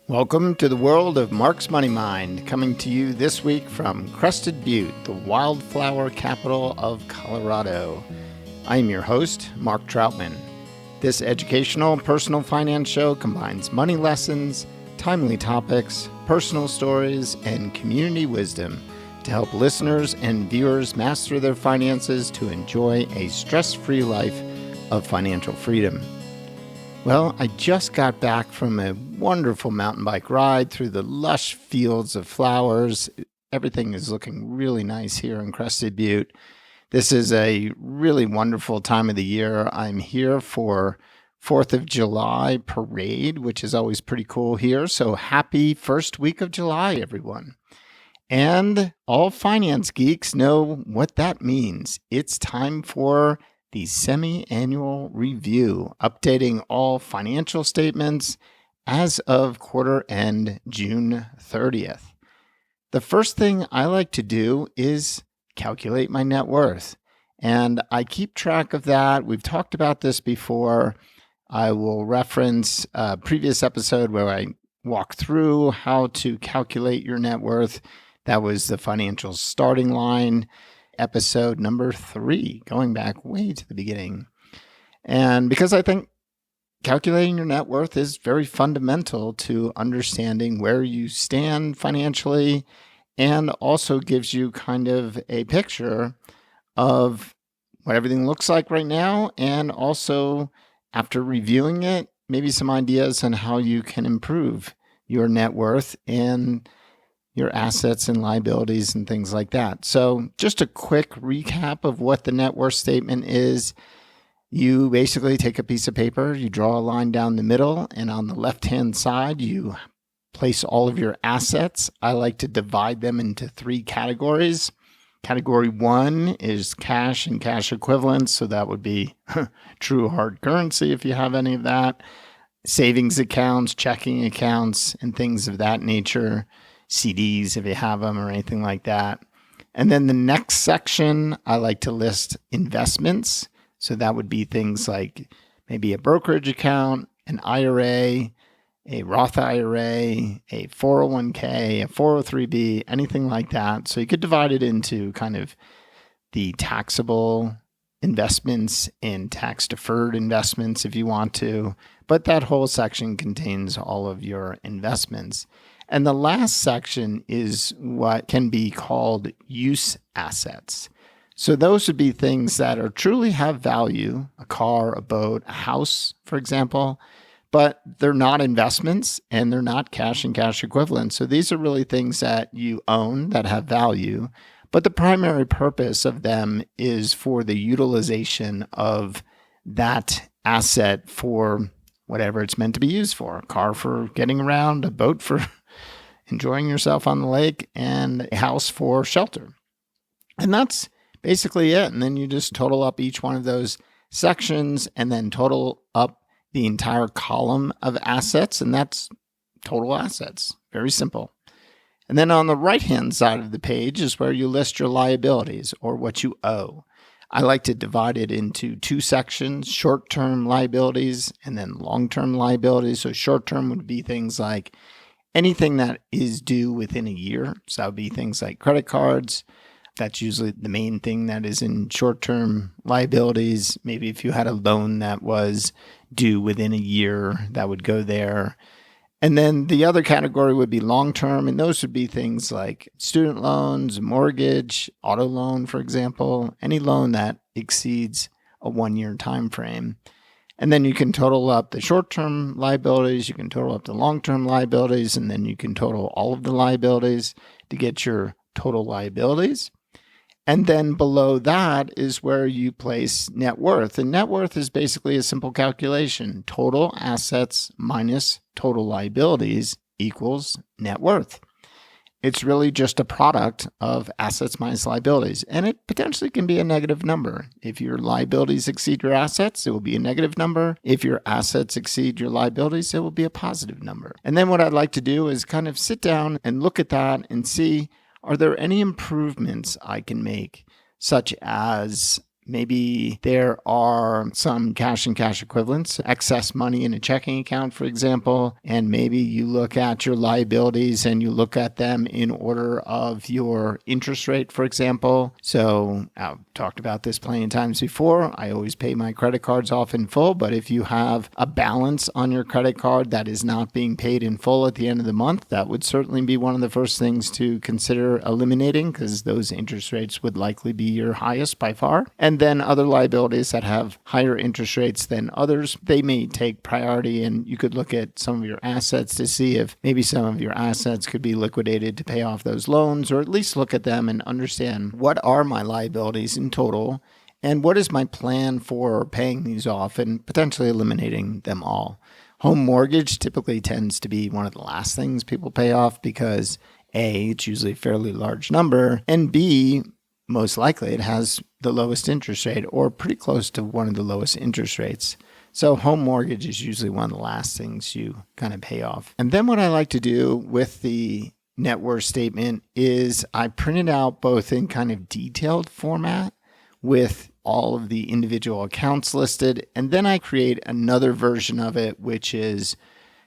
Welcome to the world of Mark's Money Mind, coming to you this week from Crested Butte, the wildflower capital of Colorado. I am your host, Mark Troutman. This educational personal finance show combines money lessons, timely topics, personal stories, and community wisdom to help listeners and viewers master their finances to enjoy a stress-free life of financial freedom. Well, I just got back from a wonderful mountain bike ride through the lush fields of flowers. Everything is looking really nice here in Crested Butte. This is a really wonderful time of the year. I'm here for 4th of July parade, which is always pretty cool here. So happy first week of July, everyone. And all finance geeks know what that means. It's time for the semi-annual review, updating all financial statements as of quarter end June 30th. The first thing I like to do is calculate my net worth, and I keep track of that. We've talked about this before. I will reference a previous episode where I walk through how to calculate your net worth. That was the financial starting line, episode number 3, going back way to the beginning. And because I think calculating your net worth is very fundamental to understanding where you stand financially, and also gives you kind of a picture of what everything looks like right now, and also after reviewing it, maybe some ideas on how you can improve your net worth and your assets and liabilities and things like that. So just a quick recap of what the net worth statement is. You basically take a piece of paper, you draw a line down the middle, and on the left-hand side, you place all of your assets. I like to divide them into 3 categories. Category 1 is cash and cash equivalents, so that would be true hard currency if you have any of that. Savings accounts, checking accounts, and things of that nature. CDs if you have them or anything like that. And then the next section, I like to list investments. So that would be things like maybe a brokerage account, an IRA, a Roth IRA, a 401k, a 403b, anything like that. So you could divide it into kind of the taxable investments and tax deferred investments if you want to. But that whole section contains all of your investments. And the last section is what can be called use assets. So those would be things that are truly have value, a car, a boat, a house, for example, but they're not investments and they're not cash and cash equivalents. So these are really things that you own that have value, but the primary purpose of them is for the utilization of that asset for whatever it's meant to be used for. A car for getting around, a boat for enjoying yourself on the lake, and a house for shelter. And that's basically it. And then you just total up each one of those sections and then total up the entire column of assets, and that's total assets. Very simple. And then on the right-hand side of the page is where you list your liabilities or what you owe. I like to divide it into 2 sections, short-term liabilities and then long-term liabilities. So short-term would be things like anything that is due within a year. So that would be things like credit cards. That's usually the main thing that is in short-term liabilities. Maybe if you had a loan that was due within a year, that would go there. And then the other category would be long-term, and those would be things like student loans, mortgage, auto loan, for example, any loan that exceeds a 1-year time frame. And then you can total up the short-term liabilities, you can total up the long-term liabilities, and then you can total all of the liabilities to get your total liabilities. And then below that is where you place net worth. And net worth is basically a simple calculation. Total assets minus total liabilities equals net worth. It's really just a product of assets minus liabilities, and it potentially can be a negative number. If your liabilities exceed your assets, it will be a negative number. If your assets exceed your liabilities, it will be a positive number. And then what I'd like to do is kind of sit down and look at that and see, are there any improvements I can make, such as Maybe there are some cash and cash equivalents, excess money in a checking account, for example, and maybe you look at your liabilities and you look at them in order of your interest rate, for example. So I've talked about this plenty of times before. I always pay my credit cards off in full, but if you have a balance on your credit card that is not being paid in full at the end of the month, that would certainly be one of the first things to consider eliminating, because those interest rates would likely be your highest by far. And then other liabilities that have higher interest rates than others, they may take priority, and you could look at some of your assets to see if maybe some of your assets could be liquidated to pay off those loans, or at least look at them and understand what are my liabilities in total and what is my plan for paying these off and potentially eliminating them all. Home mortgage typically tends to be one of the last things people pay off because A, it's usually a fairly large number, and B, most likely it has the lowest interest rate or pretty close to one of the lowest interest rates. So home mortgage is usually one of the last things you kind of pay off. And then what I like to do with the net worth statement is I print it out both in kind of detailed format with all of the individual accounts listed, and then I create another version of it, which is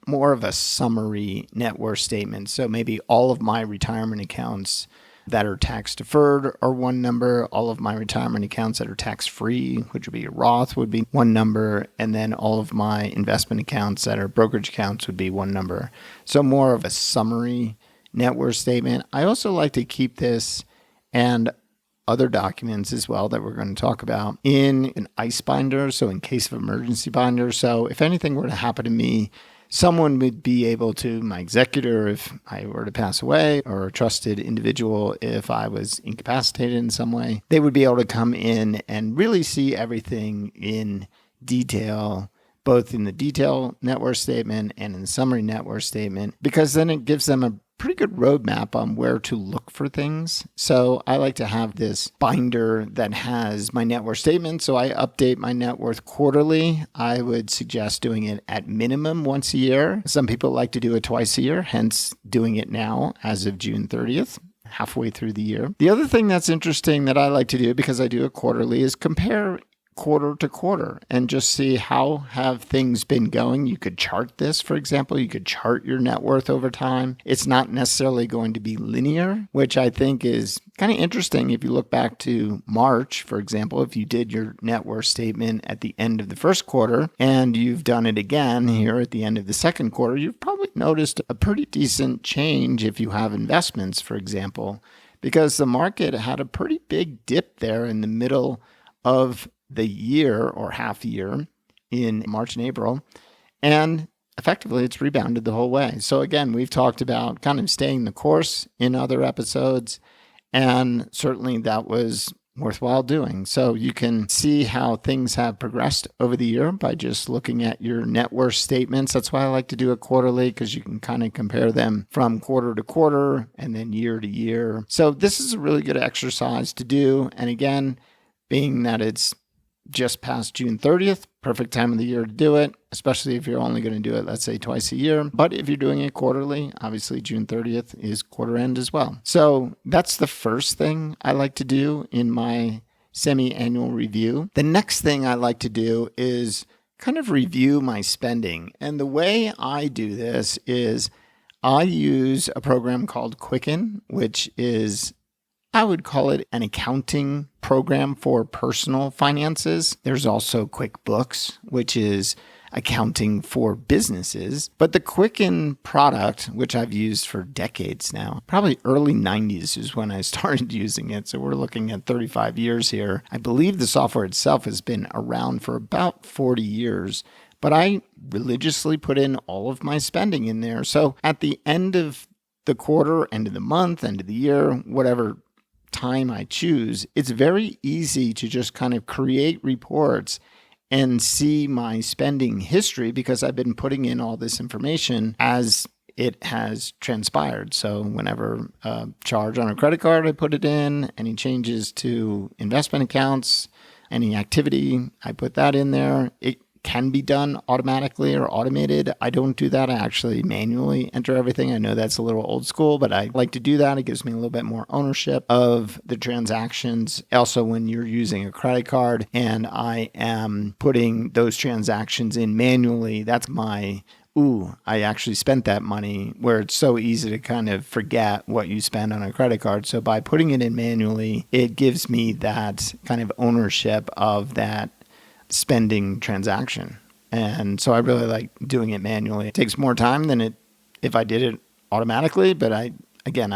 more of a summary net worth statement. So maybe all of my retirement accounts that are tax deferred are one number. All of my retirement accounts that are tax free, which would be a Roth, would be one number. And then all of my investment accounts that are brokerage accounts would be one number. So more of a summary net worth statement. I also like to keep this and other documents as well that we're going to talk about in an ICE binder. So in case of emergency binder. So if anything were to happen to me, someone would be able to, my executor, if I were to pass away, or a trusted individual, if I was incapacitated in some way, they would be able to come in and really see everything in detail, both in the detail net worth statement and in the summary net worth statement, because then it gives them a pretty good roadmap on where to look for things. So I like to have this binder that has my net worth statement. So I update my net worth quarterly. I would suggest doing it at minimum once a year. Some people like to do it twice a year, hence doing it now as of June 30th. Halfway through the year. The other thing that's interesting that I like to do, because I do it quarterly, is compare quarter to quarter and just see how have things been going. You could chart this, for example. You could chart your net worth over time. It's not necessarily going to be linear, which I think is kind of interesting. If you look back to March, for example, if you did your net worth statement at the end of the first quarter and you've done it again here at the end of the second quarter, you've probably noticed a pretty decent change if you have investments, for example, because the market had a pretty big dip there in the middle of the year or half year in March and April, and effectively it's rebounded the whole way. So again, we've talked about kind of staying the course in other episodes, and certainly that was worthwhile doing. So you can see how things have progressed over the year by just looking at your net worth statements. That's why I like to do it quarterly, because you can kind of compare them from quarter to quarter and then year to year. So this is a really good exercise to do. And again, being that it's just past June 30th, perfect time of the year to do it, especially if you're only going to do it, let's say, twice a year. But if you're doing it quarterly, obviously June 30th is quarter end as well. So that's the first thing I like to do in my semi-annual review. The next thing I like to do is kind of review my spending. And the way I do this is I use a program called Quicken, which is, I would call it an accounting program for personal finances. There's also QuickBooks, which is accounting for businesses. But the Quicken product, which I've used for decades now, probably early 90s is when I started using it. So we're looking at 35 years here. I believe the software itself has been around for about 40 years. But I religiously put in all of my spending in there. So at the end of the quarter, end of the month, end of the year, whatever time I choose, it's very easy to just kind of create reports and see my spending history, because I've been putting in all this information as it has transpired. So whenever a charge on a credit card, I put it in. Any changes to investment accounts, any activity, I put that in there. It can be done automatically or automated. I don't do that. I actually manually enter everything. I know that's a little old school, but I like to do that. It gives me a little bit more ownership of the transactions. Also, when you're using a credit card and I am putting those transactions in manually, that's my I actually spent that money, where it's so easy to kind of forget what you spend on a credit card. So by putting it in manually, it gives me that kind of ownership of that spending transaction. And so I really like doing it manually. It takes more time than if I did it automatically, but I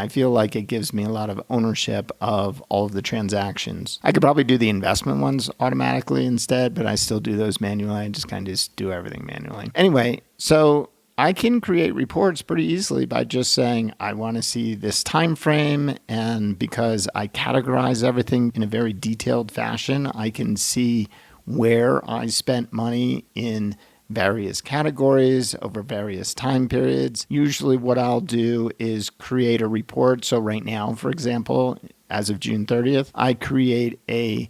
feel like it gives me a lot of ownership of all of the transactions. I could probably do the investment ones automatically instead, but I still do those manually. I just kind of do everything manually. Anyway, so I can create reports pretty easily by just saying, I want to see this time frame. And because I categorize everything in a very detailed fashion, I can see where I spent money in various categories over various time periods. Usually what I'll do is create a report. So right now, for example, as of June 30th, I create a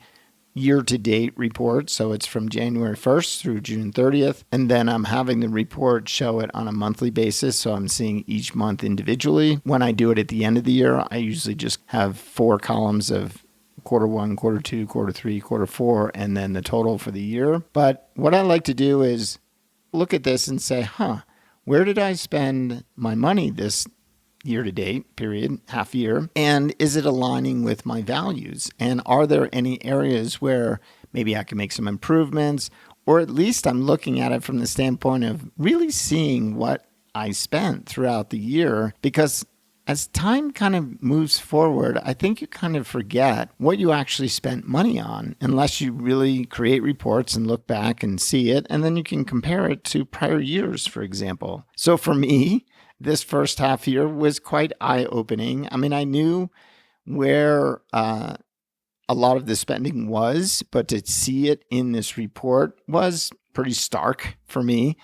year-to-date report. So it's from January 1st through June 30th. And then I'm having the report show it on a monthly basis. So I'm seeing each month individually. When I do it at the end of the year, I usually just have 4 columns of quarter 1, quarter 2, quarter 3, quarter 4, and then the total for the year. But what I like to do is look at this and say, where did I spend my money this year-to-date period, half year? And is it aligning with my values? And are there any areas where maybe I can make some improvements? Or at least I'm looking at it from the standpoint of really seeing what I spent throughout the year, because as time kind of moves forward, I think you kind of forget what you actually spent money on unless you really create reports and look back and see it, and then you can compare it to prior years, for example. So for me, this first half year was quite eye-opening. I mean, I knew where a lot of the spending was, but to see it in this report was pretty stark for me.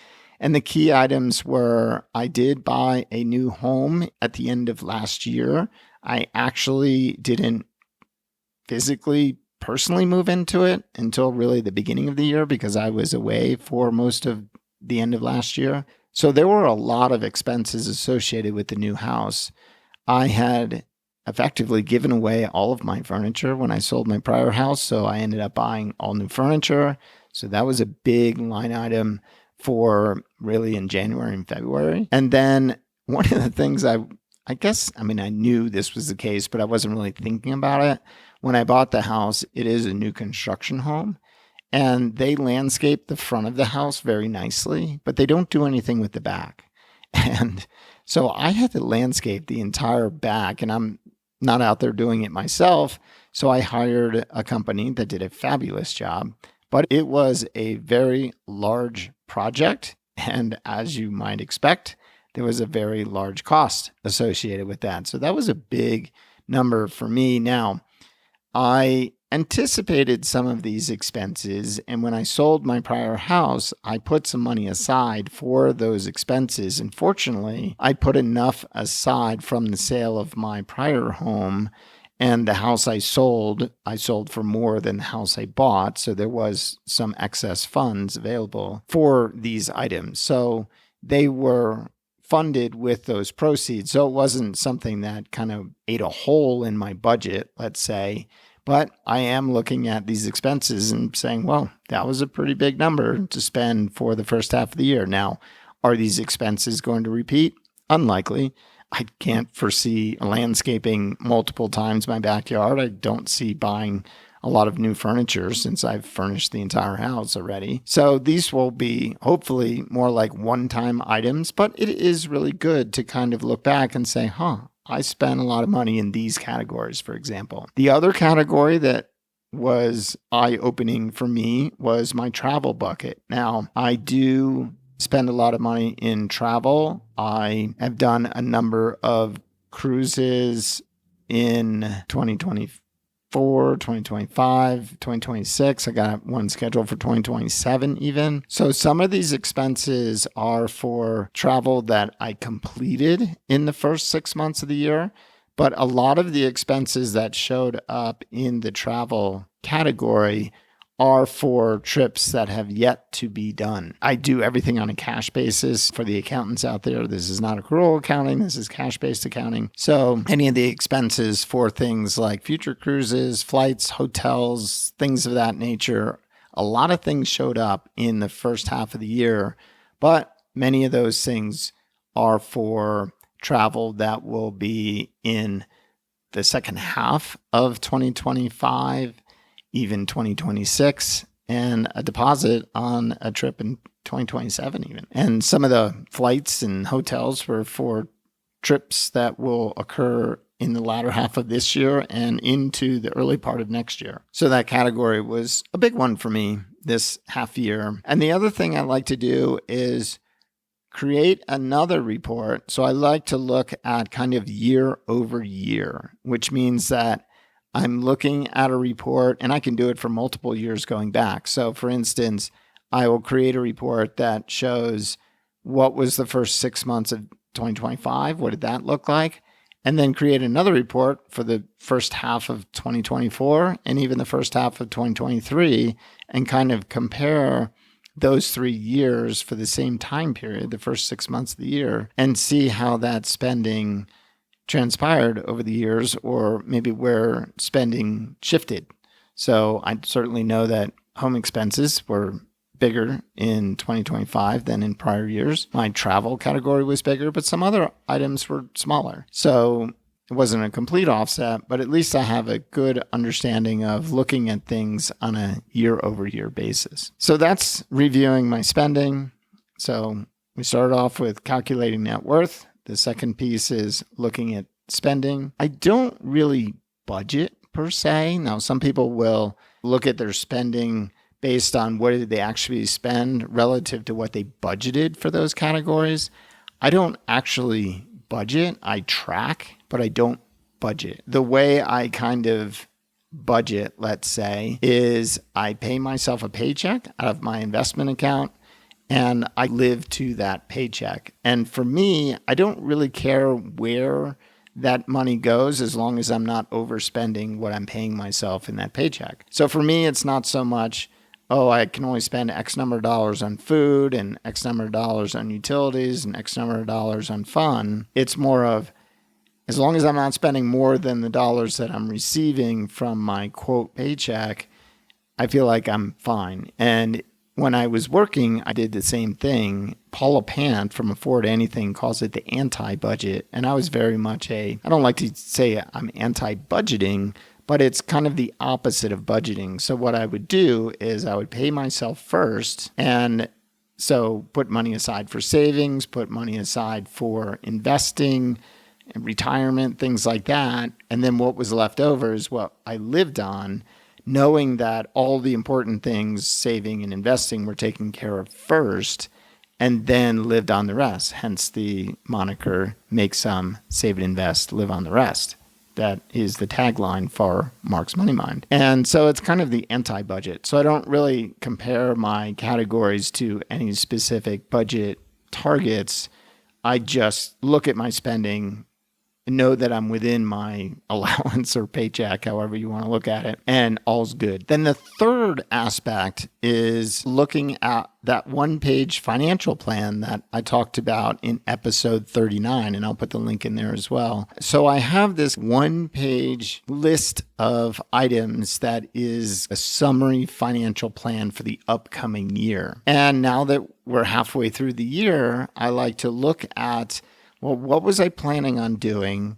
And the key items were, I did buy a new home at the end of last year. I actually didn't physically, personally move into it until really the beginning of the year because I was away for most of the end of last year. So there were a lot of expenses associated with the new house. I had effectively given away all of my furniture when I sold my prior house. So I ended up buying all new furniture. So that was a big line item for really in January and February. And then one of the things I knew this was the case, but I wasn't really thinking about it. When I bought the house, it is a new construction home, and they landscape the front of the house very nicely, but they don't do anything with the back. And so I had to landscape the entire back, and I'm not out there doing it myself. So I hired a company that did a fabulous job, but it was a very large project. And as you might expect, there was a very large cost associated with that. So that was a big number for me. Now, I anticipated some of these expenses, and when I sold my prior house, I put some money aside for those expenses. And fortunately, I put enough aside from the sale of my prior home, and the house I sold for more than the house I bought. So there was some excess funds available for these items. So they were funded with those proceeds. So it wasn't something that kind of ate a hole in my budget, let's say. But I am looking at these expenses and saying, well, that was a pretty big number to spend for the first half of the year. Now, are these expenses going to repeat? Unlikely. I can't foresee landscaping multiple times my backyard. I don't see buying a lot of new furniture since I've furnished the entire house already. So these will be hopefully more like one-time items, but it is really good to kind of look back and say, I spent a lot of money in these categories, for example. The other category that was eye-opening for me was my travel bucket. Now, I do spend a lot of money in travel. I have done a number of cruises in 2024, 2025, 2026. I got one scheduled for 2027 even. So some of these expenses are for travel that I completed in the first 6 months of the year. But a lot of the expenses that showed up in the travel category are for trips that have yet to be done. I do everything on a cash basis. For the accountants out there, this is not accrual accounting, this is cash-based accounting. So any of the expenses for things like future cruises, flights, hotels, things of that nature, a lot of things showed up in the first half of the year, but many of those things are for travel that will be in the second half of 2025, even 2026, and a deposit on a trip in 2027 even. And some of the flights and hotels were for trips that will occur in the latter half of this year and into the early part of next year. So that category was a big one for me this half year. And the other thing I like to do is create another report. So I like to look at kind of year over year, which means that I'm looking at a report, and I can do it for multiple years going back. So for instance, I will create a report that shows what was the first 6 months of 2025, what did that look like? And then create another report for the first half of 2024 and even the first half of 2023, and kind of compare those 3 years for the same time period, the first 6 months of the year, and see how that spending transpired over the years, or maybe where spending shifted. So I certainly know that home expenses were bigger in 2025 than in prior years. My travel category was bigger, but some other items were smaller. So it wasn't a complete offset, but at least I have a good understanding of looking at things on a year-over-year basis. So that's reviewing my spending. So we started off with calculating net worth. The second piece is looking at spending. I don't really budget per se. Now, some people will look at their spending based on what did they actually spend relative to what they budgeted for those categories. I don't actually budget. I track, but I don't budget. The way I kind of budget, let's say, is I pay myself a paycheck out of my investment account, and I live to that paycheck. And for me, I don't really care where that money goes as long as I'm not overspending what I'm paying myself in that paycheck. So for me, it's not so much, oh, I can only spend X number of dollars on food and X number of dollars on utilities and X number of dollars on fun. It's more of, as long as I'm not spending more than the dollars that I'm receiving from my quote paycheck, I feel like I'm fine. And when I was working, I did the same thing. Paula Pant from Afford Anything calls it the anti-budget. And I was very much I don't like to say I'm anti-budgeting, but it's kind of the opposite of budgeting. So what I would do is I would pay myself first, and so put money aside for savings, put money aside for investing and retirement, things like that. And then what was left over is what I lived on, knowing that all the important things, saving and investing, were taken care of first, and then lived on the rest. Hence the moniker, make some, save and invest, live on the rest. That is the tagline for Mark's Money Mind. And so it's kind of the anti-budget. So I don't really compare my categories to any specific budget targets. I just look at my spending, know that I'm within my allowance or paycheck, however you want to look at it, and all's good. Then the third aspect is looking at that one-page financial plan that I talked about in episode 39, and I'll put the link in there as well. So I have this one-page list of items that is a summary financial plan for the upcoming year. And now that we're halfway through the year, I like to look at, well, what was I planning on doing?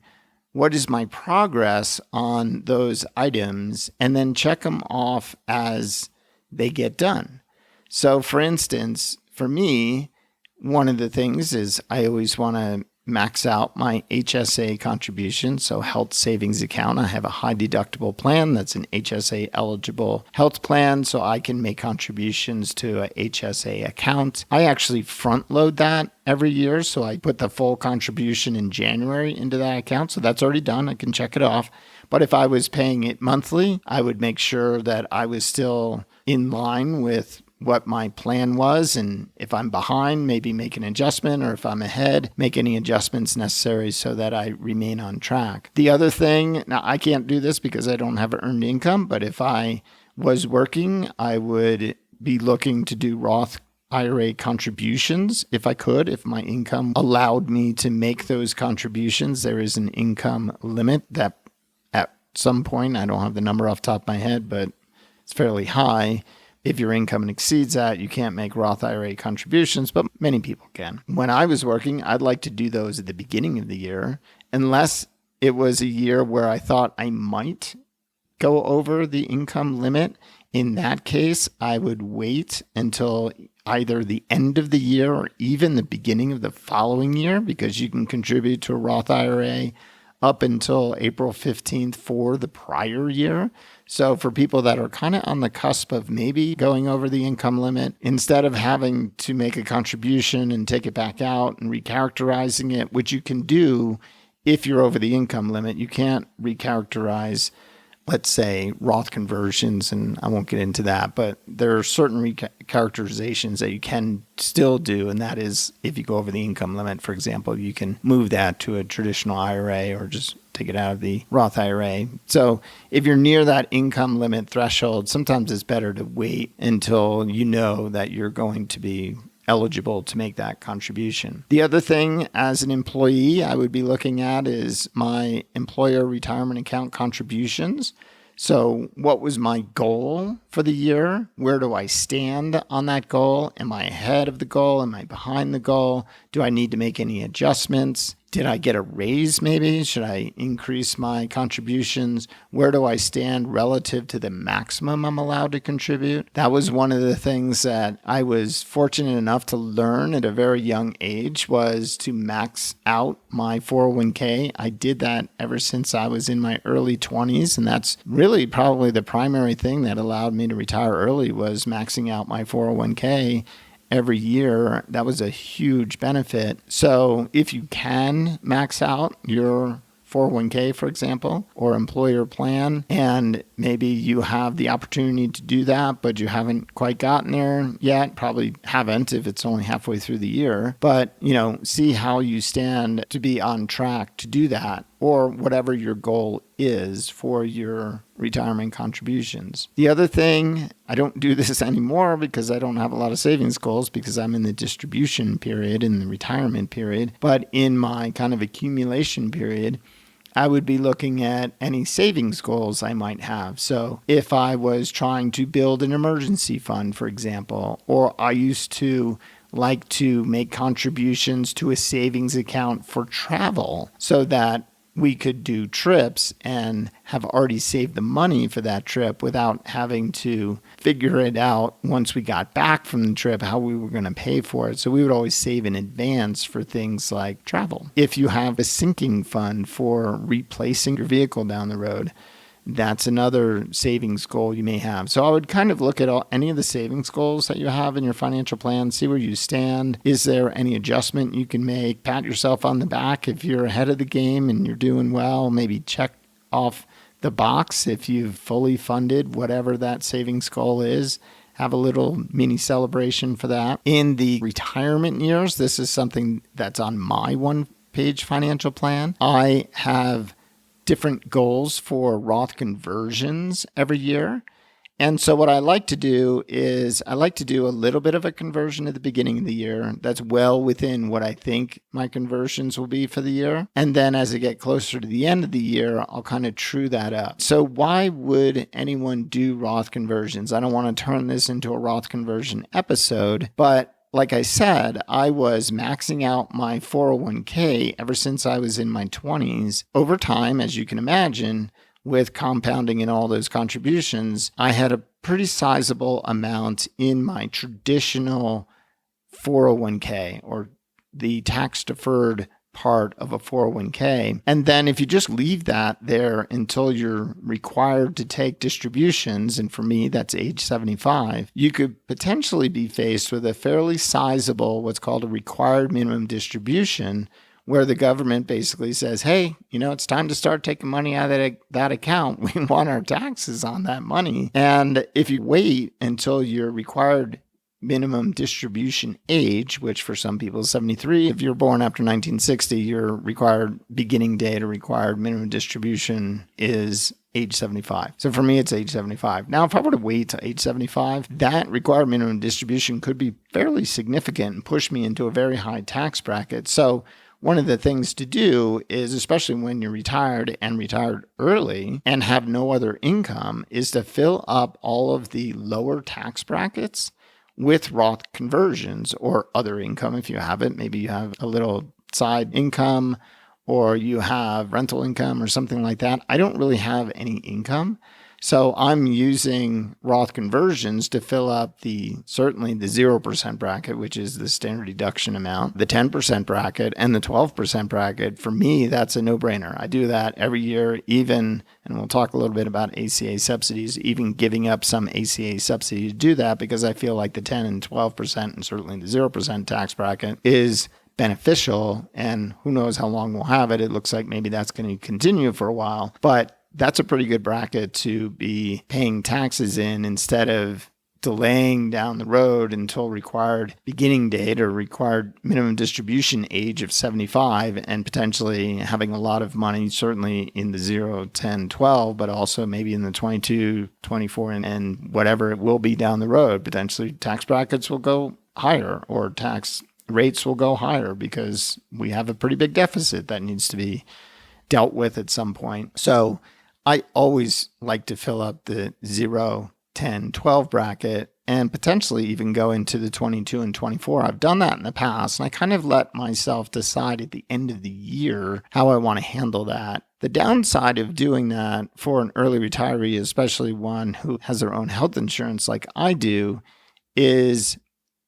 What is my progress on those items? And then check them off as they get done. So for instance, for me, one of the things is I always want to max out my HSA contribution, so health savings account. I have a high deductible plan that's an HSA eligible health plan, so I can make contributions to a HSA account. I actually front load that every year, so I put the full contribution in January into that account, so that's already done. I can check it off. But if I was paying it monthly, I would make sure that I was still in line with what my plan was, and if I'm behind, maybe make an adjustment, or if I'm ahead, make any adjustments necessary so that I remain on track. The other thing, now I can't do this because I don't have earned income, but if I was working, I would be looking to do Roth IRA contributions if I could, if my income allowed me to make those contributions. There is an income limit that at some point, I don't have the number off the top of my head, but it's fairly high. If your income exceeds that, you can't make Roth IRA contributions, but many people can. When I was working, I'd like to do those at the beginning of the year, unless it was a year where I thought I might go over the income limit. In that case, I would wait until either the end of the year or even the beginning of the following year, because you can contribute to a Roth IRA up until April 15th for the prior year. So for people that are kind of on the cusp of maybe going over the income limit, instead of having to make a contribution and take it back out and recharacterizing it, which you can do if you're over the income limit, you can't recharacterize, let's say, Roth conversions, and I won't get into that, but there are certain recharacterizations that you can still do, and that is if you go over the income limit, for example, you can move that to a traditional IRA or just take it out of the Roth IRA. So if you're near that income limit threshold, sometimes it's better to wait until you know that you're going to be eligible to make that contribution. The other thing as an employee I would be looking at is my employer retirement account contributions. So what was my goal for the year? Where do I stand on that goal? Am I ahead of the goal? Am I behind the goal? Do I need to make any adjustments? Did I get a raise maybe? Should I increase my contributions? Where do I stand relative to the maximum I'm allowed to contribute? That was one of the things that I was fortunate enough to learn at a very young age, was to max out my 401k. I did that ever since I was in my early 20s, and that's really probably the primary thing that allowed me to retire early, was maxing out my 401k every year. That was a huge benefit. So if you can max out your 401k, for example, or employer plan, and maybe you have the opportunity to do that, but you haven't quite gotten there yet, probably haven't if it's only halfway through the year, but see how you stand to be on track to do that, or whatever your goal is for your retirement contributions. The other thing, I don't do this anymore because I don't have a lot of savings goals because I'm in the distribution period, in the retirement period, but in my kind of accumulation period, I would be looking at any savings goals I might have. So if I was trying to build an emergency fund, for example, or I used to like to make contributions to a savings account for travel so that we could do trips and have already saved the money for that trip without having to figure it out once we got back from the trip, how we were going to pay for it. So we would always save in advance for things like travel. If you have a sinking fund for replacing your vehicle down the road, that's another savings goal you may have. So I would kind of look at any of the savings goals that you have in your financial plan, see where you stand. Is there any adjustment you can make? Pat yourself on the back if you're ahead of the game and you're doing well. Maybe check off the box if you've fully funded whatever that savings goal is. Have a little mini celebration for that. In the retirement years, this is something that's on my one-page financial plan. I have different goals for Roth conversions every year. And so what I like to do is I like to do a little bit of a conversion at the beginning of the year. That's well within what I think my conversions will be for the year. And then as I get closer to the end of the year, I'll kind of true that up. So why would anyone do Roth conversions? I don't want to turn this into a Roth conversion episode, but like I said, I was maxing out my 401k ever since I was in my 20s. Over time, as you can imagine, with compounding and all those contributions, I had a pretty sizable amount in my traditional 401k, or the tax-deferred part of a 401k. And then if you just leave that there until you're required to take distributions, and for me, that's age 75, you could potentially be faced with a fairly sizable, what's called a required minimum distribution, where the government basically says, hey, it's time to start taking money out of that account. We want our taxes on that money. And if you wait until you're required minimum distribution age, which for some people is 73. If you're born after 1960, your required beginning date or required minimum distribution is age 75. So for me, it's age 75. Now, if I were to wait to age 75, that required minimum distribution could be fairly significant and push me into a very high tax bracket. So one of the things to do is, especially when you're retired and retired early and have no other income, is to fill up all of the lower tax brackets with Roth conversions or other income if you have it. Maybe you have a little side income or you have rental income or something like that. I don't really have any income. So I'm using Roth conversions to fill up certainly the 0% bracket, which is the standard deduction amount, the 10% bracket, and the 12% bracket. For me, that's a no-brainer. I do that every year, and we'll talk a little bit about ACA subsidies, even giving up some ACA subsidy to do that because I feel like the 10 and 12% and certainly the 0% tax bracket is beneficial, and who knows how long we'll have it. It looks like maybe that's going to continue for a while, but that's a pretty good bracket to be paying taxes in instead of delaying down the road until required beginning date or required minimum distribution age of 75 and potentially having a lot of money, certainly in the 0, 10, 12, but also maybe in the 22, 24, and whatever it will be down the road. Potentially tax brackets will go higher or tax rates will go higher because we have a pretty big deficit that needs to be dealt with at some point. So I always like to fill up the 0, 10, 12 bracket and potentially even go into the 22 and 24. I've done that in the past, and I kind of let myself decide at the end of the year how I want to handle that. The downside of doing that for an early retiree, especially one who has their own health insurance like I do, is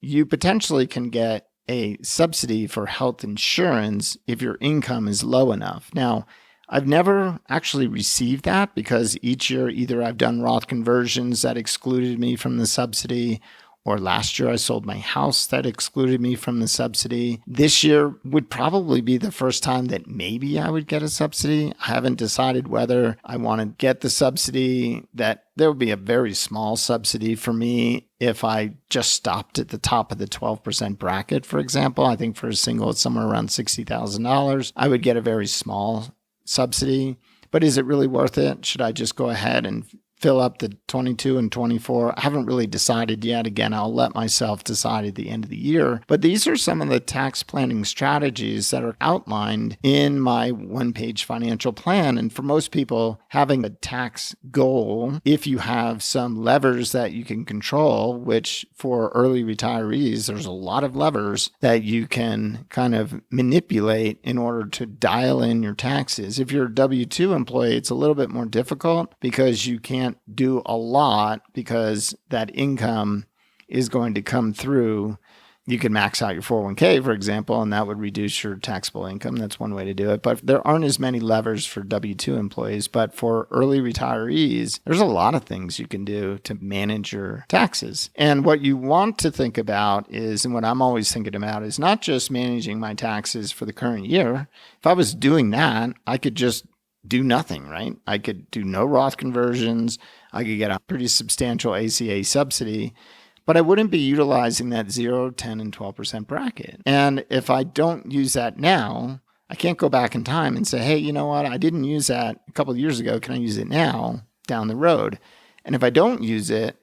you potentially can get a subsidy for health insurance if your income is low enough. Now, I've never actually received that because each year either I've done Roth conversions that excluded me from the subsidy, or last year I sold my house that excluded me from the subsidy. This year would probably be the first time that maybe I would get a subsidy. I haven't decided whether I want to get the subsidy. That there would be a very small subsidy for me if I just stopped at the top of the 12% bracket, for example. I think for a single, it's somewhere around $60,000. I would get a very small subsidy, but is it really worth it? Should I just go ahead and fill up the 22 and 24? I haven't really decided yet. Again, I'll let myself decide at the end of the year. But these are some of the tax planning strategies that are outlined in my one-page financial plan. And for most people, having a tax goal, if you have some levers that you can control, which for early retirees, there's a lot of levers that you can kind of manipulate in order to dial in your taxes. If you're a W-2 employee, it's a little bit more difficult because you can't do a lot because that income is going to come through. You can max out your 401k, for example, and that would reduce your taxable income. That's one way to do it. But there aren't as many levers for W-2 employees. But for early retirees, there's a lot of things you can do to manage your taxes. And what you want to think about is, and what I'm always thinking about, is not just managing my taxes for the current year. If I was doing that, I could just do nothing, right? I could do no Roth conversions. I could get a pretty substantial ACA subsidy, but I wouldn't be utilizing that 0, 10, and 12% bracket. And if I don't use that now, I can't go back in time and say, hey, you know what? I didn't use that a couple of years ago. Can I use it now down the road? And if I don't use it,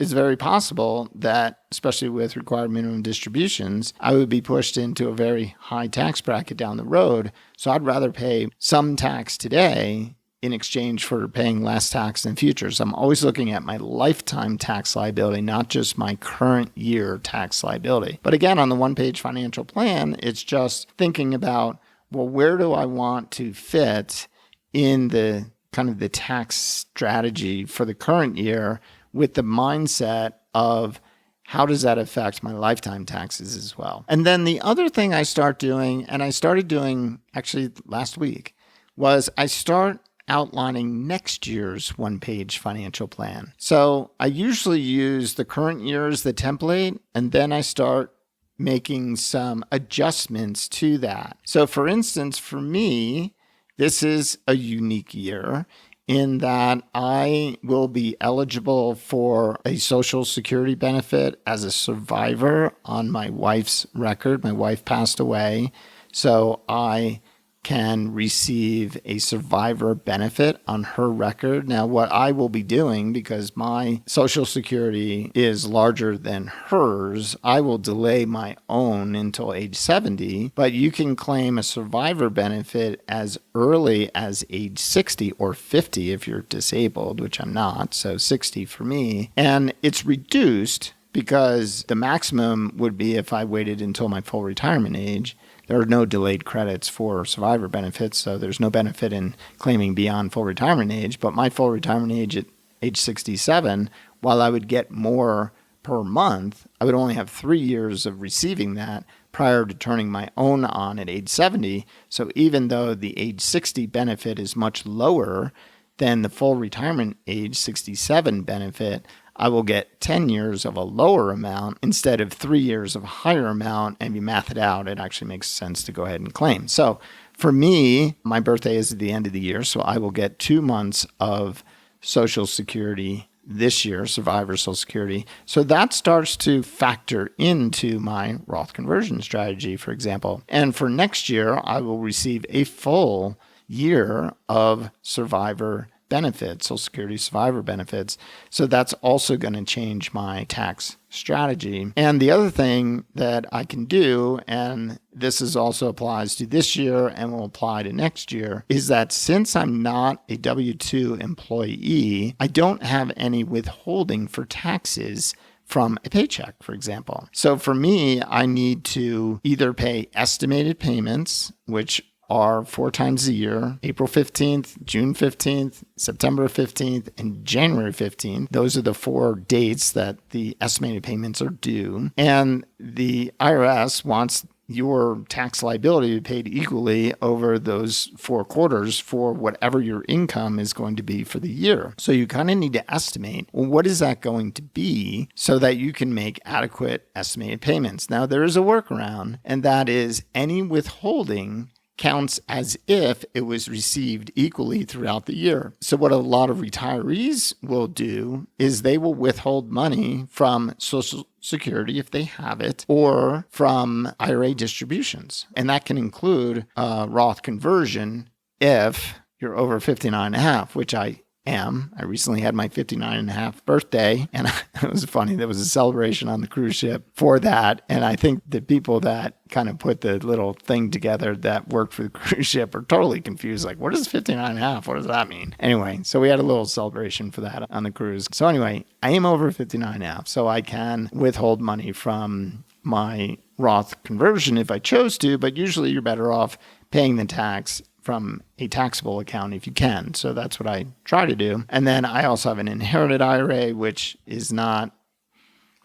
it's very possible that, especially with required minimum distributions, I would be pushed into a very high tax bracket down the road. So I'd rather pay some tax today in exchange for paying less tax in the future. So I'm always looking at my lifetime tax liability, not just my current year tax liability. But again, on the one-page financial plan, it's just thinking about, well, where do I want to fit in the kind of the tax strategy for the current year, with the mindset of how does that affect my lifetime taxes as well. And then the other thing I start doing, and I started doing actually last week, was I start outlining next year's one-page financial plan. So I usually use the current year as the template, and then I start making some adjustments to that. So for instance, for me, this is a unique year in that I will be eligible for a Social Security benefit as a survivor on my wife's record. My wife passed away, so I can receive a survivor benefit on her record. Now, what I will be doing, because my Social Security is larger than hers, I will delay my own until age 70, but you can claim a survivor benefit as early as age 60 or 50 if you're disabled, which I'm not, so 60 for me. And it's reduced because the maximum would be if I waited until my full retirement age. There are no delayed credits for survivor benefits, so there's no benefit in claiming beyond full retirement age. But my full retirement age at age 67, while I would get more per month, I would only have 3 years of receiving that prior to turning my own on at age 70. So even though the age 60 benefit is much lower than the full retirement age 67 benefit, I will get 10 years of a lower amount instead of 3 years of a higher amount. And if you math it out, it actually makes sense to go ahead and claim. So for me, my birthday is at the end of the year, so I will get 2 months of Social Security this year, survivor Social Security. So that starts to factor into my Roth conversion strategy, for example. And for next year, I will receive a full year of survivor benefits, Social Security survivor benefits. So that's also going to change my tax strategy. And the other thing that I can do, and this is also applies to this year and will apply to next year, is that since I'm not a W-2 employee, I don't have any withholding for taxes from a paycheck, for example. So for me, I need to either pay estimated payments, which are 4 times a year: April 15th, June 15th, September 15th, and January 15th. Those are the 4 dates that the estimated payments are due. And the IRS wants your tax liability to be paid equally over those 4 quarters for whatever your income is going to be for the year. So you kind of need to estimate, well, what is that going to be so that you can make adequate estimated payments. Now, there is a workaround, and that is any withholding counts as if it was received equally throughout the year. So what a lot of retirees will do is they will withhold money from Social Security if they have it, or from IRA distributions. And that can include Roth conversion if you're over 59 and a half, which I am. I recently had my 59 and a half birthday, and it was funny. There was a celebration on the cruise ship for that. And I think the people that kind of put the little thing together that worked for the cruise ship are totally confused. Like, what is 59 and a half? What does that mean? Anyway, so we had a little celebration for that on the cruise. So anyway, I am over 59 and a half, so I can withhold money from my Roth conversion if I chose to, but usually you're better off paying the tax from a taxable account if you can. So that's what I try to do. And then I also have an inherited IRA, which is not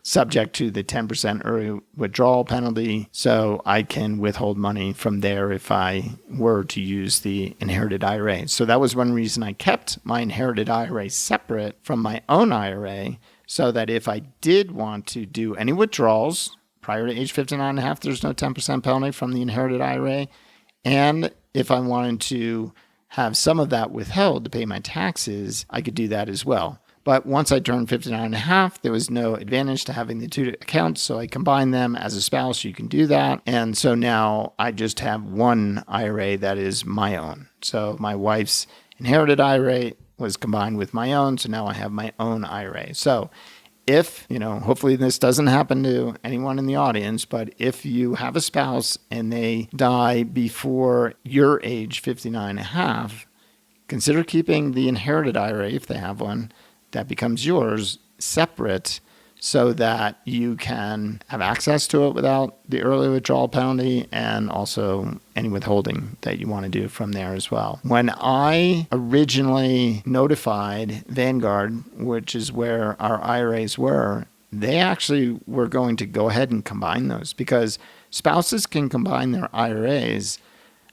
subject to the 10% early withdrawal penalty. So I can withhold money from there if I were to use the inherited IRA. So that was one reason I kept my inherited IRA separate from my own IRA, so that if I did want to do any withdrawals prior to age 59 and a half, there's no 10% penalty from the inherited IRA. And if I wanted to have some of that withheld to pay my taxes, I could do that as well. But once I turned 59 and a half, there was no advantage to having the 2 accounts. So I combined them. As a spouse, you can do that. And so now I just have one IRA that is my own. So my wife's inherited IRA was combined with my own. So now I have my own IRA. So if, hopefully this doesn't happen to anyone in the audience, but if you have a spouse and they die before your age 59 and a half, consider keeping the inherited IRA, if they have one, that becomes yours, separate, so that you can have access to it without the early withdrawal penalty and also any withholding that you want to do from there as well. When I originally notified Vanguard, which is where our IRAs were, they actually were going to go ahead and combine those, because spouses can combine their IRAs.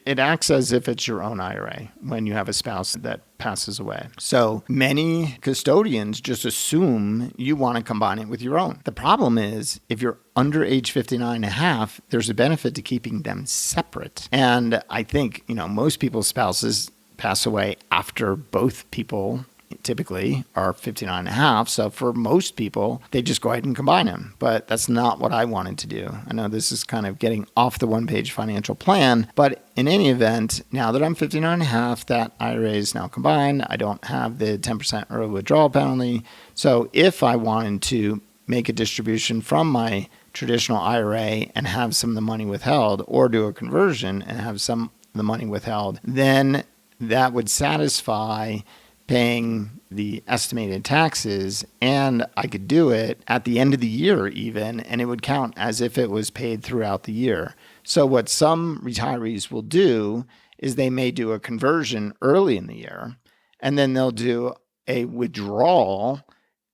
It acts as if it's your own IRA when you have a spouse that passes away. So many custodians just assume you want to combine it with your own. The problem is, if you're under age 59 and a half, there's a benefit to keeping them separate. And I think, most people's spouses pass away after both people typically are 59 and a half. So for most people, they just go ahead and combine them. But that's not what I wanted to do. I know this is kind of getting off the one-page financial plan, but in any event, now that I'm 59 and a half, that IRA is now combined. I don't have the 10% early withdrawal penalty. So if I wanted to make a distribution from my traditional IRA and have some of the money withheld, or do a conversion and have some of the money withheld, then that would satisfy paying the estimated taxes, and I could do it at the end of the year even, and it would count as if it was paid throughout the year. So what some retirees will do is they may do a conversion early in the year, and then they'll do a withdrawal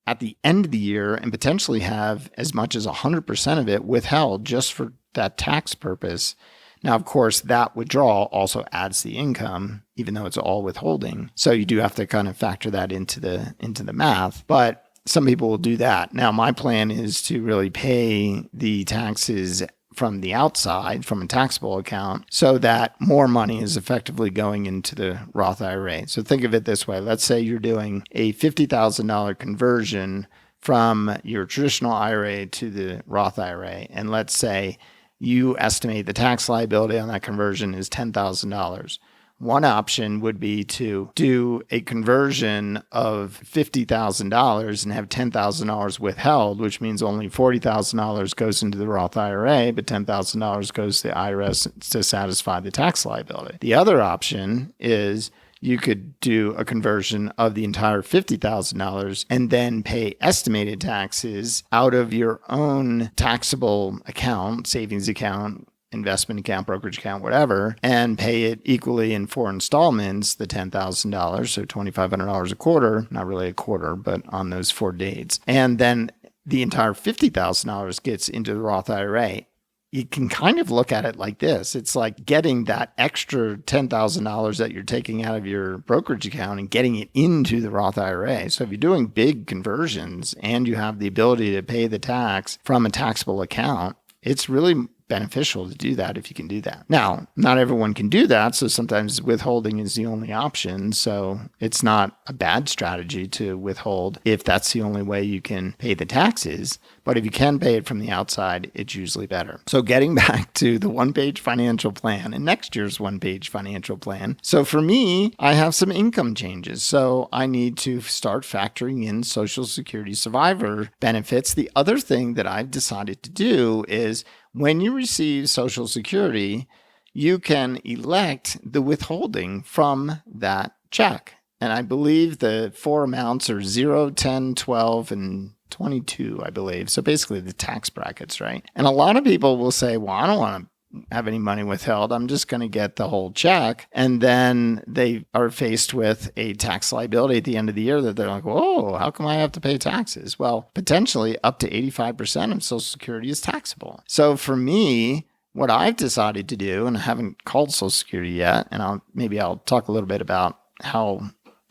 at the end of the year and potentially have as much as 100% of it withheld just for that tax purpose. Now, of course, that withdrawal also adds the income, even though it's all withholding. So you do have to kind of factor that into the math. But some people will do that. Now, my plan is to really pay the taxes from the outside, from a taxable account, so that more money is effectively going into the Roth IRA. So think of it this way. Let's say you're doing a $50,000 conversion from your traditional IRA to the Roth IRA. And let's say you estimate the tax liability on that conversion is $10,000. One option would be to do a conversion of $50,000 and have $10,000 withheld, which means only $40,000 goes into the Roth IRA, but $10,000 goes to the IRS to satisfy the tax liability. The other option is you could do a conversion of the entire $50,000 and then pay estimated taxes out of your own taxable account, savings account, investment account, brokerage account, whatever, and pay it equally in 4 installments, the $10,000, so $2,500 a quarter, not really a quarter, but on those 4 dates. And then the entire $50,000 gets into the Roth IRA. You can kind of look at it like this. It's like getting that extra $10,000 that you're taking out of your brokerage account and getting it into the Roth IRA. So if you're doing big conversions and you have the ability to pay the tax from a taxable account, it's really beneficial to do that if you can do that. Now, not everyone can do that, so sometimes withholding is the only option. So it's not a bad strategy to withhold if that's the only way you can pay the taxes. But if you can pay it from the outside, it's usually better. So getting back to the one-page financial plan and next year's one-page financial plan. So for me, I have some income changes. So I need to start factoring in Social Security survivor benefits. The other thing that I've decided to do is when you receive Social Security, you can elect the withholding from that check. And I believe the 4 amounts are 0, 10, 12, and 22, I believe. So basically the tax brackets, right? And a lot of people will say, well, I don't want to have any money withheld. I'm just going to get the whole check. And then they are faced with a tax liability at the end of the year that they're like, whoa, how come I have to pay taxes? Well, potentially up to 85% of Social Security is taxable. So for me, what I've decided to do, and I haven't called Social Security yet, and I'll talk a little bit about how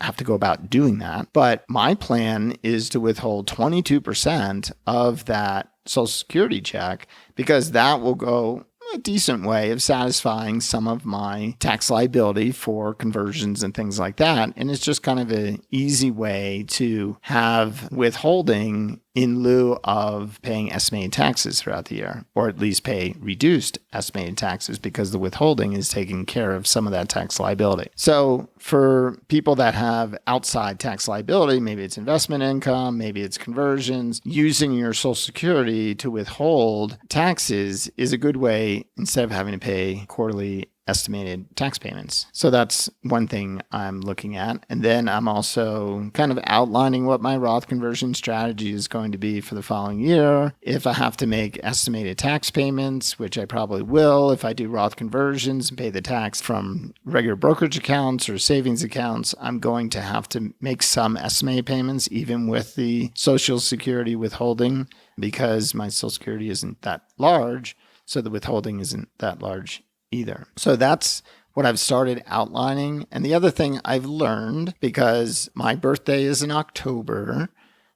I have to go about doing that. But my plan is to withhold 22% of that Social Security check because that will go a decent way of satisfying some of my tax liability for conversions and things like that. And it's just kind of an easy way to have withholding in lieu of paying estimated taxes throughout the year, or at least pay reduced estimated taxes because the withholding is taking care of some of that tax liability. So for people that have outside tax liability, maybe it's investment income, maybe it's conversions, using your Social Security to withhold taxes is a good way instead of having to pay quarterly estimated tax payments. So that's one thing I'm looking at. And then I'm also kind of outlining what my Roth conversion strategy is going to be for the following year. If I have to make estimated tax payments, which I probably will, if I do Roth conversions and pay the tax from regular brokerage accounts or savings accounts, I'm going to have to make some estimated payments, even with the Social Security withholding, because my Social Security isn't that large. So the withholding isn't that large either. So that's what I've started outlining. And the other thing I've learned, because my birthday is in October,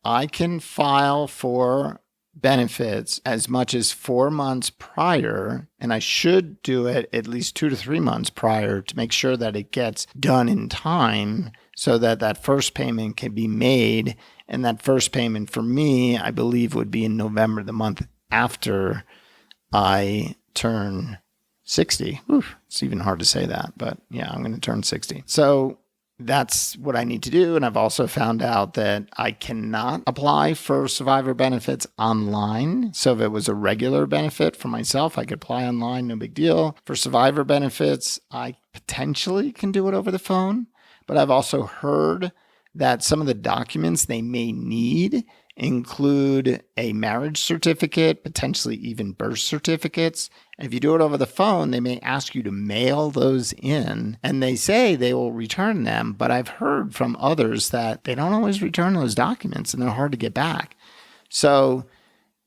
I can file for benefits as much as 4 months prior, and I should do it at least 2 to 3 months prior to make sure that it gets done in time so that that first payment can be made. And that first payment for me, I believe, would be in November, the month after I turn 60. Oof, it's even hard to say that, but yeah, I'm going to turn 60. So that's what I need to do. And I've also found out that I cannot apply for survivor benefits online. So if it was a regular benefit for myself, I could apply online, no big deal. For survivor benefits, I potentially can do it over the phone. But I've also heard that some of the documents they may need include a marriage certificate, potentially even birth certificates. And if you do it over the phone, they may ask you to mail those in, and they say they will return them. But I've heard from others that they don't always return those documents and they're hard to get back. So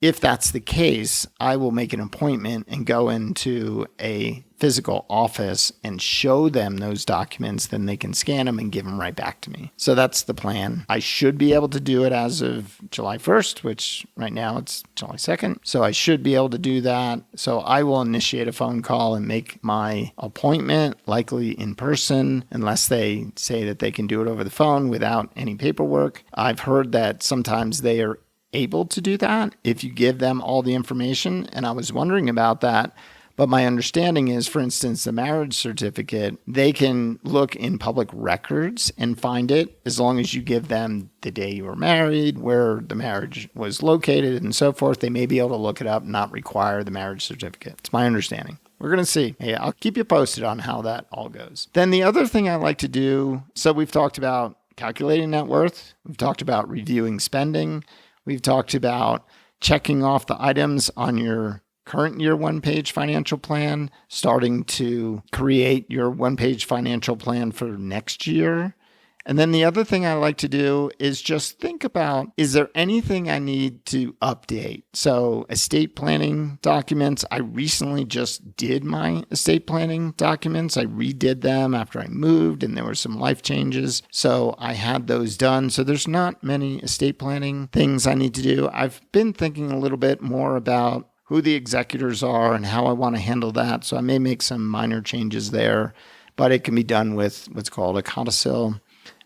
if that's the case, I will make an appointment and go into a physical office and show them those documents. Then they can scan them and give them right back to me. So that's the plan. I should be able to do it as of July 1st, which right now it's July 2nd. So I should be able to do that. So I will initiate a phone call and make my appointment, likely in person, unless they say that they can do it over the phone without any paperwork. I've heard that sometimes they are able to do that if you give them all the information. And I was wondering about that. But my understanding is, for instance, the marriage certificate, they can look in public records and find it as long as you give them the day you were married, where the marriage was located, and so forth. They may be able to look it up and not require the marriage certificate. It's my understanding. We're going to see. Hey, I'll keep you posted on how that all goes. Then the other thing I like to do, so we've talked about calculating net worth. We've talked about reviewing spending. We've talked about checking off the items on your current year one-page financial plan, starting to create your one-page financial plan for next year. And then the other thing I like to do is just think about, is there anything I need to update? So estate planning documents, I recently just did my estate planning documents. I redid them after I moved and there were some life changes. So I had those done. So there's not many estate planning things I need to do. I've been thinking a little bit more about who the executors are and how I want to handle that. So I may make some minor changes there, but it can be done with what's called a codicil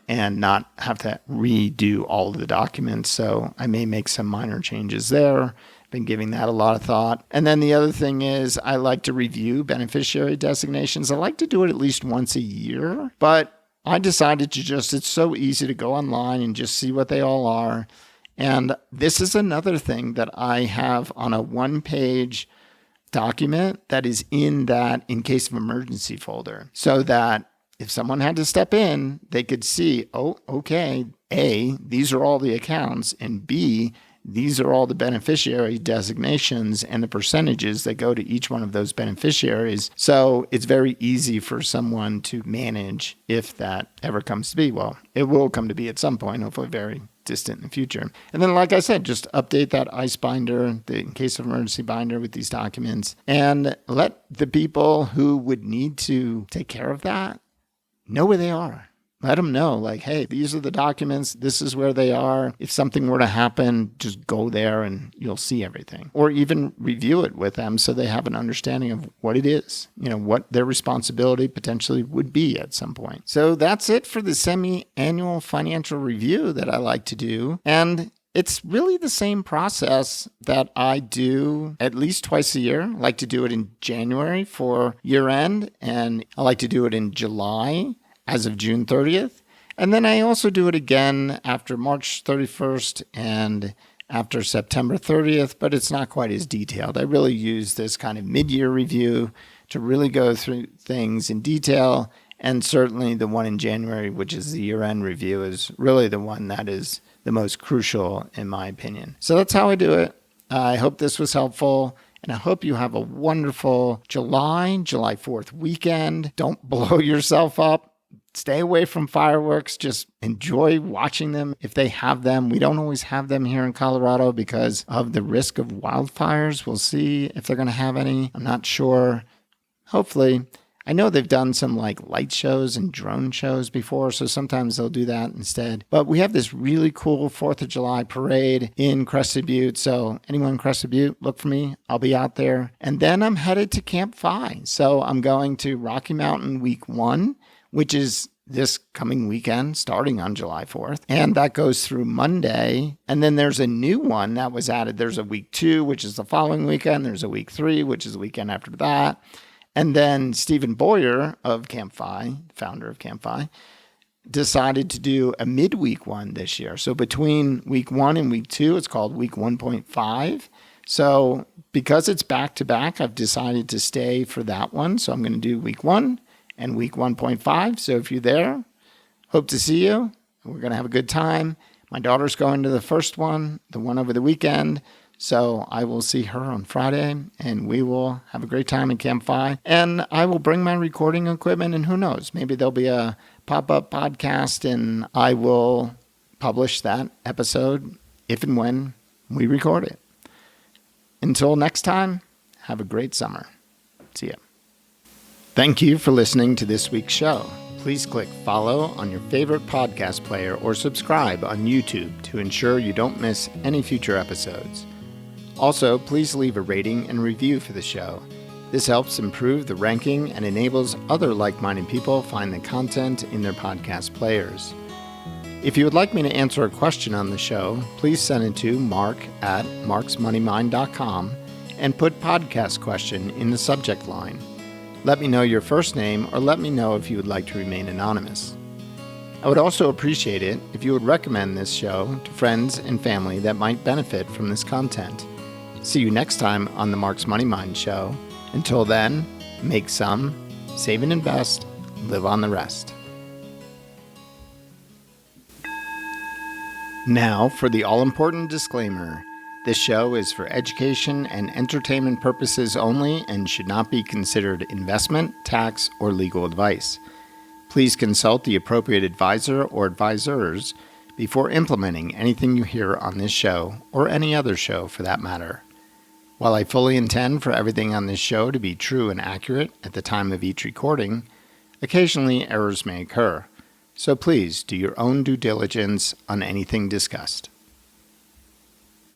and not have to redo all of the documents. So I may make some minor changes there. Been giving that a lot of thought. And then the other thing is I like to review beneficiary designations. I like to do it at least once a year, but I decided to it's so easy to go online and just see what they all are. And this is another thing that I have on a one-page document that is in that in case of emergency folder, so that if someone had to step in, they could see, oh, okay, A, these are all the accounts, and B, these are all the beneficiary designations and the percentages that go to each one of those beneficiaries. So it's very easy for someone to manage if that ever comes to be. Well, it will come to be at some point, hopefully very distant in the future. And then, like I said, just update that ICE binder, the in case of emergency binder with these documents, and let the people who would need to take care of that know where they are. Let them know, like, hey, these are the documents. This is where they are. If something were to happen, just go there and you'll see everything. Or even review it with them so they have an understanding of what it is, what their responsibility potentially would be at some point. So that's it for the semi-annual financial review that I like to do. And it's really the same process that I do at least twice a year. I like to do it in January for year end, and I like to do it in July as of June 30th. And then I also do it again after March 31st and after September 30th, but it's not quite as detailed. I really use this kind of mid-year review to really go through things in detail. And certainly the one in January, which is the year-end review, is really the one that is the most crucial in my opinion. So that's how I do it. I hope this was helpful. And I hope you have a wonderful July 4th weekend. Don't blow yourself up. Stay away from fireworks. Just enjoy watching them if they have them. We don't always have them here in Colorado because of the risk of wildfires. We'll see if they're going to have any. I'm not sure. Hopefully. I know they've done some like light shows and drone shows before, so sometimes they'll do that instead. But we have this really cool 4th of July parade in Crested Butte. So anyone in Crested Butte, look for me. I'll be out there. And then I'm headed to Camp Phi. So I'm going to Rocky Mountain week 1, which is this coming weekend, starting on July 4th. And that goes through Monday. And then there's a new one that was added. There's a week 2, which is the following weekend. There's a week 3, which is the weekend after that. And then Stephen Boyer of Camp Phi, founder of Camp Phi, decided to do a midweek one this year. So between week 1 and week 2, it's called week 1.5. So because it's back to back, I've decided to stay for that one. So I'm going to do week 1 and week 1.5. So if you're there, hope to see you. We're going to have a good time. My daughter's going to the first one, the one over the weekend. So I will see her on Friday, and we will have a great time in Camp Phi. And I will bring my recording equipment, and who knows, maybe there'll be a pop-up podcast, and I will publish that episode if and when we record it. Until next time, have a great summer. See ya. Thank you for listening to this week's show. Please click follow on your favorite podcast player or subscribe on YouTube to ensure you don't miss any future episodes. Also, please leave a rating and review for the show. This helps improve the ranking and enables other like-minded people find the content in their podcast players. If you would like me to answer a question on the show, please send it to mark@marksmoneymind.com and put podcast question in the subject line. Let me know your first name or let me know if you would like to remain anonymous. I would also appreciate it if you would recommend this show to friends and family that might benefit from this content. See you next time on the Mark's Money Mind Show. Until then, make some, save and invest, live on the rest. Now for the all-important disclaimer. This show is for education and entertainment purposes only and should not be considered investment, tax, or legal advice. Please consult the appropriate advisor or advisors before implementing anything you hear on this show or any other show for that matter. While I fully intend for everything on this show to be true and accurate at the time of each recording, occasionally errors may occur. So please do your own due diligence on anything discussed.